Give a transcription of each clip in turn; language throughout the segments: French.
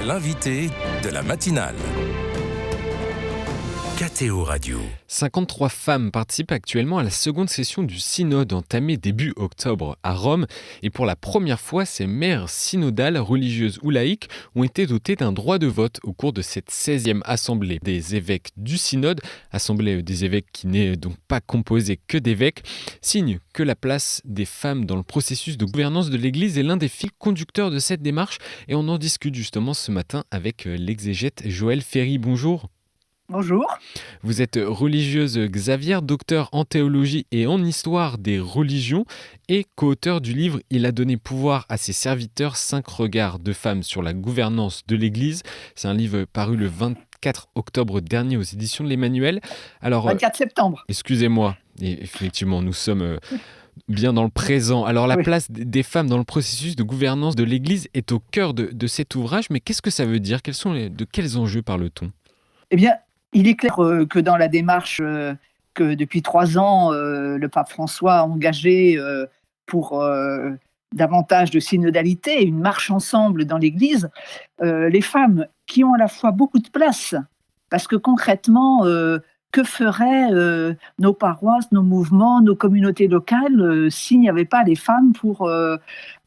L'invité de la matinale. KTO Radio. 53 femmes participent actuellement à la seconde session du synode entamé début octobre à Rome. Et pour la première fois, ces mères synodales, religieuses ou laïques, ont été dotées d'un droit de vote au cours de cette 16e assemblée des évêques du synode. Assemblée des évêques qui n'est donc pas composée que d'évêques. Signe que la place des femmes dans le processus de gouvernance de l'Église est l'un des fils conducteurs de cette démarche. Et on en discute justement ce matin avec l'exégète Joëlle Ferry. Bonjour. Bonjour. Vous êtes religieuse Xavier, docteur en théologie et en histoire des religions et co-auteur du livre « Il a donné pouvoir à ses serviteurs, 5 regards de femmes sur la gouvernance de l'Église ». C'est un livre paru le 24 octobre dernier aux éditions de l'Emmanuel. Alors, 24 septembre. Excusez-moi, et effectivement, nous sommes bien dans le présent. Alors, la place des femmes dans le processus de gouvernance de l'Église est au cœur de cet ouvrage, mais qu'est-ce que ça veut dire ? De quels enjeux parle-t-on ? Eh bien, il est clair que dans la démarche que depuis 3 ans, le pape François a engagée pour davantage de synodalité, une marche ensemble dans l'Église, les femmes qui ont à la fois beaucoup de place, parce que concrètement, que feraient nos paroisses, nos mouvements, nos communautés locales s'il n'y avait pas les femmes pour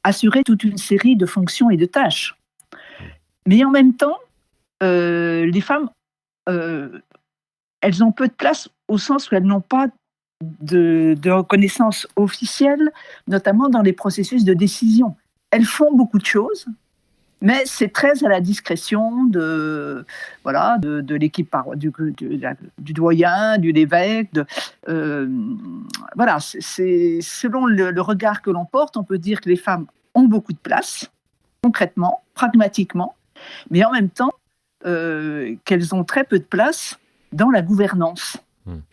assurer toute une série de fonctions et de tâches. Mais en même temps, les femmes elles ont peu de place au sens où elles n'ont pas de reconnaissance officielle, notamment dans les processus de décision. Elles font beaucoup de choses, mais c'est très à la discrétion de l'équipe, du doyen, de l'évêque. C'est selon le regard que l'on porte, on peut dire que les femmes ont beaucoup de place, concrètement, pragmatiquement, mais en même temps, qu'elles ont très peu de place dans la gouvernance,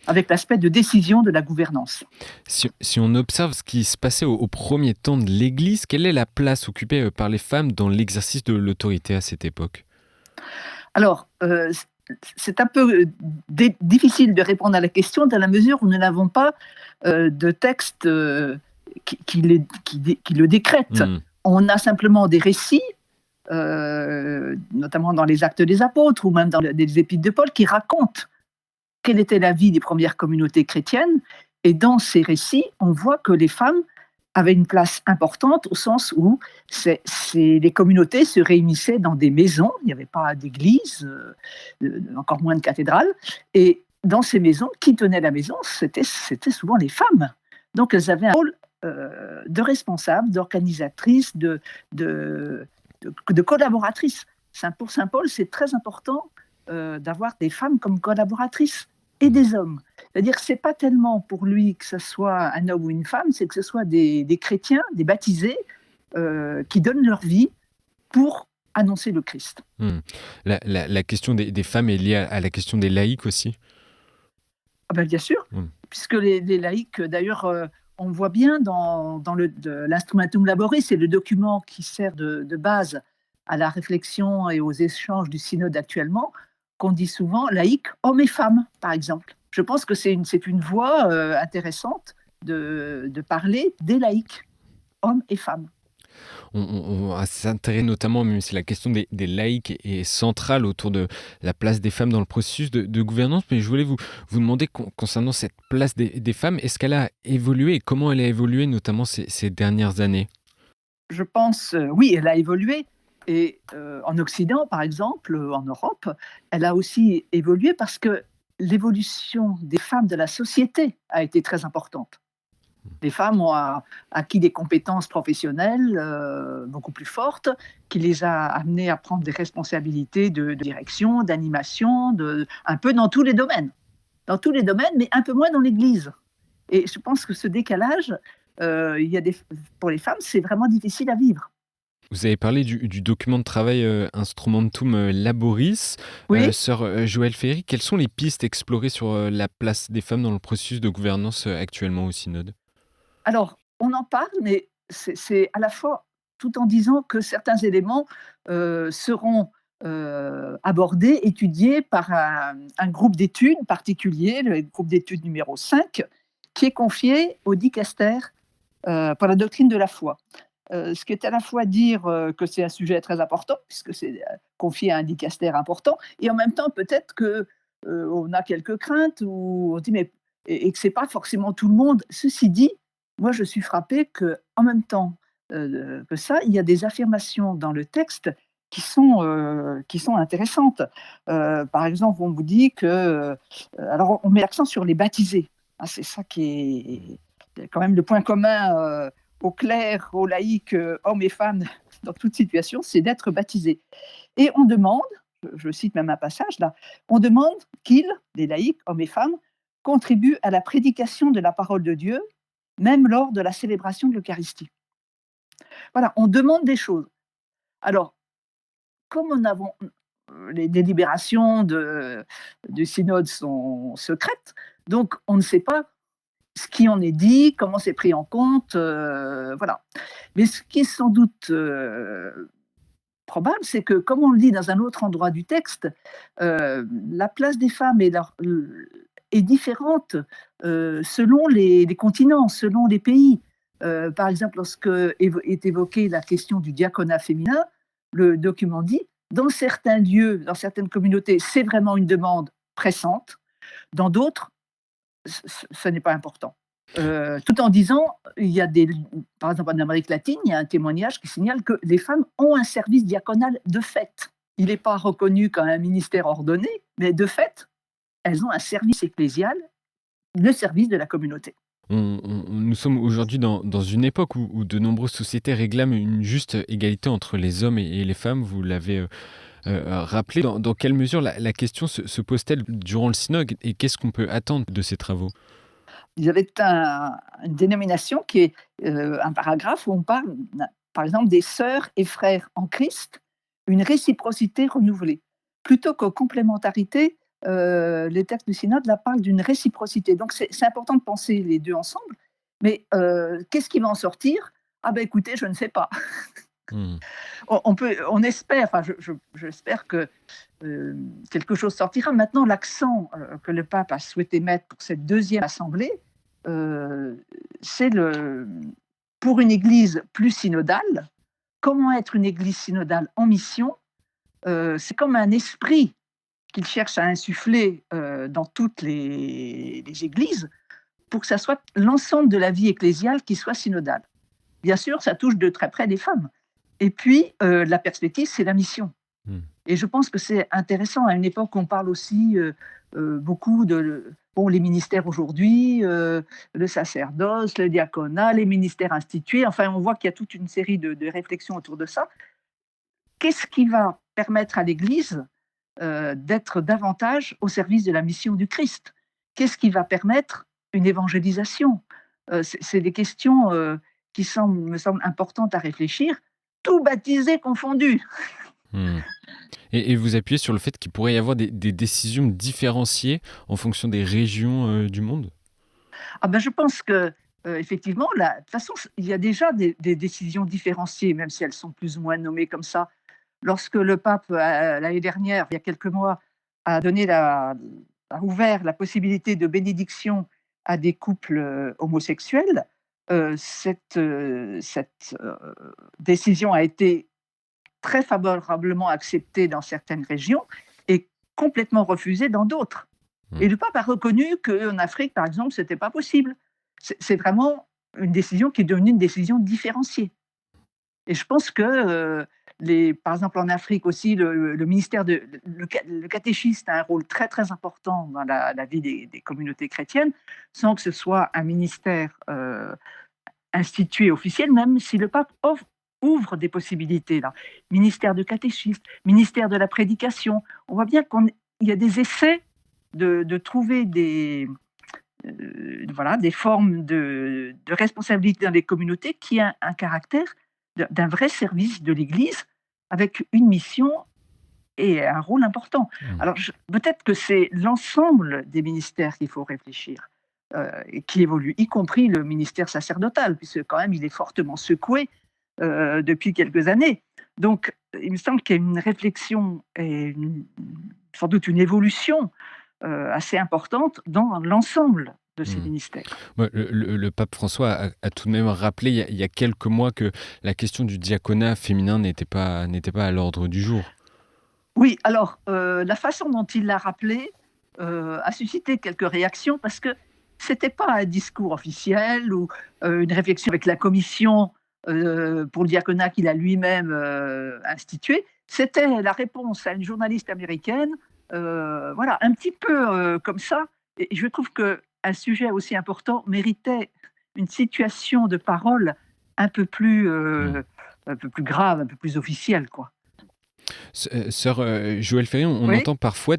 avec l'aspect de décision de la gouvernance. Si on observe ce qui se passait au premier temps de l'Église, quelle est la place occupée par les femmes dans l'exercice de l'autorité à cette époque ? Alors, c'est un peu difficile de répondre à la question dans la mesure où nous n'avons pas de texte qui le décrète. On a simplement des récits, notamment dans les Actes des Apôtres ou même dans les Épîtres de Paul, qui racontent quelle était la vie des premières communautés chrétiennes. Et dans ces récits, on voit que les femmes avaient une place importante au sens où les communautés se réunissaient dans des maisons. Il n'y avait pas d'église, encore moins de cathédrale. Et dans ces maisons, qui tenait la maison ? C'était souvent les femmes. Donc elles avaient un rôle de responsable, d'organisatrice, de collaboratrices. Pour saint Paul, c'est très important d'avoir des femmes comme collaboratrices et des hommes. C'est-à-dire que ce n'est pas tellement pour lui que ce soit un homme ou une femme, c'est que ce soit des chrétiens, des baptisés, qui donnent leur vie pour annoncer le Christ. La question des femmes est liée à la question des laïcs aussi ? Bien sûr, puisque les laïcs, d'ailleurs, on voit bien dans l'Instrumentum Laboris, c'est le document qui sert de base à la réflexion et aux échanges du synode actuellement, qu'on dit souvent laïcs, hommes et femmes, par exemple. Je pense que c'est une voie intéressante de parler des laïcs, hommes et femmes. On va s'intéresser notamment, même si la question des laïcs est centrale autour de la place des femmes dans le processus de gouvernance, mais je voulais vous demander concernant cette place des femmes, est-ce qu'elle a évolué et comment elle a évolué notamment ces dernières années ? Je pense, oui, elle a évolué. Et en Occident, par exemple, en Europe, elle a aussi évolué parce que l'évolution des femmes de la société a été très importante. Les femmes ont acquis des compétences professionnelles beaucoup plus fortes, qui les a amenées à prendre des responsabilités de direction, d'animation, un peu dans tous les domaines. Dans tous les domaines, mais un peu moins dans l'Église. Et je pense que ce décalage, pour les femmes, c'est vraiment difficile à vivre. Vous avez parlé du document de travail Instrumentum Laboris. Oui. Sœur Joëlle Ferry, quelles sont les pistes explorées sur la place des femmes dans le processus de gouvernance actuellement au synode ? Alors, on en parle, mais c'est à la fois tout en disant que certains éléments seront abordés, étudiés par un groupe d'études particulier, le groupe d'études numéro 5, qui est confié au dicaster pour la doctrine de la foi. ce qui est à la fois dire que c'est un sujet très important, puisque c'est confié à un dicaster important, et en même temps peut-être que on a quelques craintes, ou on dit mais et que c'est pas forcément tout le monde. Ceci dit, moi je suis frappée que en même temps que ça, il y a des affirmations dans le texte qui sont intéressantes. Par exemple, on vous dit que alors on met l'accent sur les baptisés. Ah, c'est ça qui est quand même le point commun aux clercs, aux laïcs, hommes et femmes, dans toute situation, c'est d'être baptisés. Et on demande, je cite même un passage là, on demande qu'ils, les laïcs, hommes et femmes, contribuent à la prédication de la parole de Dieu, même lors de la célébration de l'Eucharistie. Voilà, on demande des choses. Alors, comme nous avons les délibérations du synode sont secrètes, donc on ne sait pas ce qui en est dit, comment c'est pris en compte, voilà. Mais ce qui est sans doute probable, c'est que, comme on le dit dans un autre endroit du texte, la place des femmes est différente selon les continents, selon les pays. Par exemple, lorsque est évoquée la question du diaconat féminin, le document dit, dans certains lieux, dans certaines communautés, c'est vraiment une demande pressante. Dans d'autres, ce n'est pas important. Tout en disant, par exemple en Amérique latine, il y a un témoignage qui signale que les femmes ont un service diaconal de fait. Il n'est pas reconnu comme un ministère ordonné, mais de fait, elles ont un service ecclésial, le service de la communauté. Nous sommes aujourd'hui dans une époque où de nombreuses sociétés réclament une juste égalité entre les hommes et les femmes. Vous l'avez rappelé. Dans quelle mesure la question se pose-t-elle durant le synode, et qu'est-ce qu'on peut attendre de ces travaux? Il y avait une dénomination qui est un paragraphe où on parle, par exemple, des sœurs et frères en Christ, une réciprocité renouvelée. Plutôt que complémentarité, les textes du synode là parlent d'une réciprocité. Donc c'est important de penser les deux ensemble. Mais qu'est-ce qui va en sortir? Ah ben écoutez, je ne sais pas. Mmh. On espère, enfin j'espère que quelque chose sortira. Maintenant, l'accent que le pape a souhaité mettre pour cette deuxième assemblée, c'est pour une église plus synodale. Comment être une église synodale en mission? C'est comme un esprit qu'il cherche à insuffler dans toutes les églises pour que ça soit l'ensemble de la vie ecclésiale qui soit synodale. Bien sûr, ça touche de très près les femmes. Et puis, la perspective, c'est la mission. Mmh. Et je pense que c'est intéressant à une époque où on parle aussi beaucoup les ministères aujourd'hui, le sacerdoce, le diaconat, les ministères institués. Enfin, on voit qu'il y a toute une série de réflexions autour de ça. Qu'est-ce qui va permettre à l'Église d'être davantage au service de la mission du Christ? Qu'est-ce qui va permettre une évangélisation? C'est des questions qui me semblent importantes à réfléchir, tout baptisé confondu. Mmh. Et vous appuyez sur le fait qu'il pourrait y avoir des décisions différenciées en fonction des régions du monde? Ah ben, je pense que effectivement, de toute façon, il y a déjà des décisions différenciées, même si elles sont plus ou moins nommées comme ça. Lorsque le pape, l'année dernière, il y a quelques mois, a ouvert la possibilité de bénédiction à des couples homosexuels, cette décision a été très favorablement acceptée dans certaines régions et complètement refusée dans d'autres. Et le pape a reconnu qu'en Afrique, par exemple, ce n'était pas possible. C'est vraiment une décision qui est devenue une décision différenciée. Et je pense que, par exemple en Afrique aussi, le ministère le catéchiste a un rôle très très important dans la vie des communautés chrétiennes, sans que ce soit un ministère institué officiel, même si le pape ouvre des possibilités là. Ministère de catéchisme, ministère de la prédication. On voit bien qu'il y a des essais de trouver des formes de responsabilité dans les communautés qui a un caractère d'un vrai service de l'Église avec une mission et un rôle important. Alors peut-être que c'est l'ensemble des ministères qu'il faut réfléchir et qui évoluent, y compris le ministère sacerdotal, puisque quand même il est fortement secoué depuis quelques années. Donc il me semble qu'il y a une réflexion et sans doute une évolution assez importante dans l'ensemble de ces ministères. Ouais, le pape François a tout de même rappelé il y a quelques mois que la question du diaconat féminin n'était pas à l'ordre du jour. Oui, alors la façon dont il l'a rappelé a suscité quelques réactions parce que c'était pas un discours officiel ou une réflexion avec la commission pour le diaconat qu'il a lui-même instituée. C'était la réponse à une journaliste américaine, voilà, un petit peu comme ça. Et je trouve qu'un sujet aussi important méritait une situation de parole un peu plus, un peu plus grave, un peu plus officielle, quoi. Sœur Joëlle Ferry, on Oui. entend parfois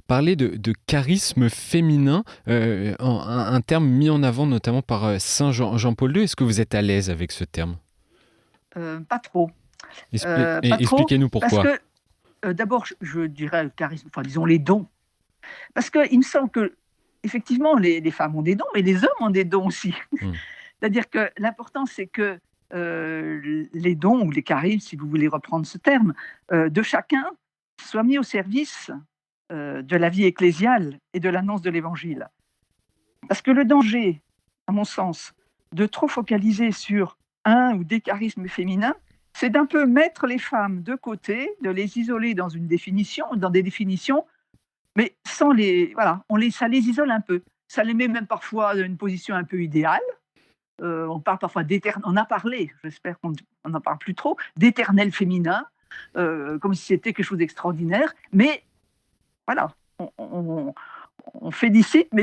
parler de charisme féminin, un terme mis en avant notamment par Saint Jean-Paul II. Est-ce que vous êtes à l'aise avec ce terme? Pas trop. Pas trop, Expliquez-nous parce pourquoi. que d'abord, je dirais le charisme, enfin disons les dons. Parce qu'il me semble que effectivement, les femmes ont des dons, mais les hommes ont des dons aussi. Mm. C'est-à-dire que l'important, c'est que les dons ou les charismes, si vous voulez reprendre ce terme, de chacun soient mis au service de la vie ecclésiale et de l'annonce de l'Évangile. Parce que le danger, à mon sens, de trop focaliser sur un ou des charismes féminins, c'est d'un peu mettre les femmes de côté, de les isoler dans dans des définitions, mais sans les, voilà, ça les isole un peu. Ça les met même parfois dans une position un peu idéale. On parle parfois on a parlé, j'espère qu'on n'en parle plus trop, d'éternel féminin, comme si c'était quelque chose d'extraordinaire. Mais voilà, on félicite, mais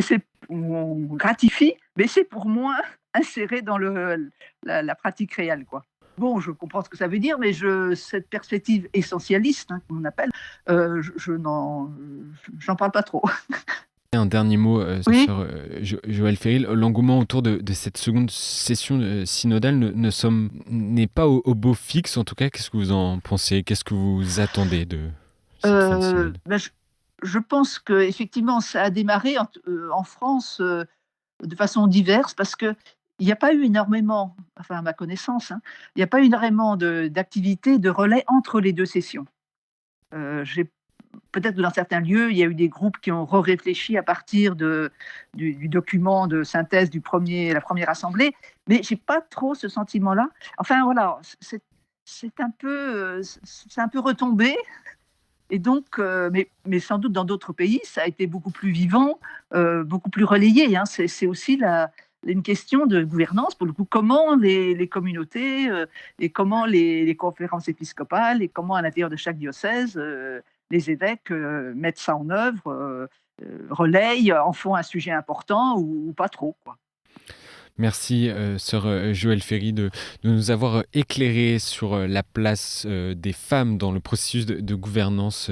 on gratifie, mais c'est pour moins inséré dans la pratique réelle, quoi. Bon, je comprends ce que ça veut dire, mais cette perspective essentialiste, hein, qu'on appelle, j'en parle pas trop. Un dernier mot, Oui. sœur Joëlle Ferry. L'engouement autour de cette seconde session synodale n'est pas au beau fixe. En tout cas, qu'est-ce que vous en pensez? Qu'est-ce que vous attendez de cette fin de synode? Ben, je pense qu'effectivement, ça a démarré en France de façon diverse parce qu'il n'y a pas eu énormément, enfin à ma connaissance, hein, il n'y a pas eu énormément d'activités de relais entre les deux sessions. Peut-être que dans certains lieux, il y a eu des groupes qui ont réfléchi à partir du document de synthèse la première assemblée, mais j'ai pas trop ce sentiment-là. Enfin voilà, c'est un peu retombé. Et donc, mais sans doute dans d'autres pays, ça a été beaucoup plus vivant, beaucoup plus relayé, hein. C'est aussi une question de gouvernance, pour le coup, comment les communautés et comment les conférences épiscopales et comment à l'intérieur de chaque diocèse, les évêques mettent ça en œuvre, relayent, en font un sujet important ou pas trop, quoi. Merci, sœur Joëlle Ferry, de nous avoir éclairé sur la place des femmes dans le processus de gouvernance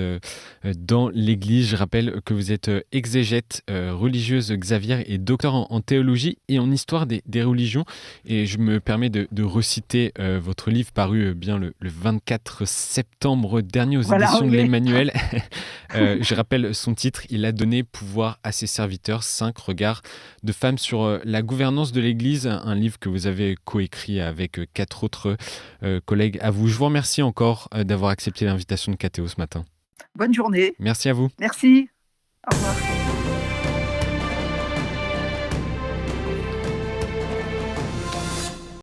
dans l'Église. Je rappelle que vous êtes exégète religieuse Xavier et docteur en théologie et en histoire des religions. Et je me permets de reciter votre livre paru bien le 24 septembre dernier aux Voilà, éditions de oui. l'Emmanuel. Je rappelle son titre, Il a donné pouvoir à ses serviteurs, 5 regards de femmes sur la gouvernance de l'Église, un livre que vous avez coécrit avec 4 autres collègues à vous. Je vous remercie encore d'avoir accepté l'invitation de KTO ce matin. Bonne journée. Merci à vous. Merci. Au revoir.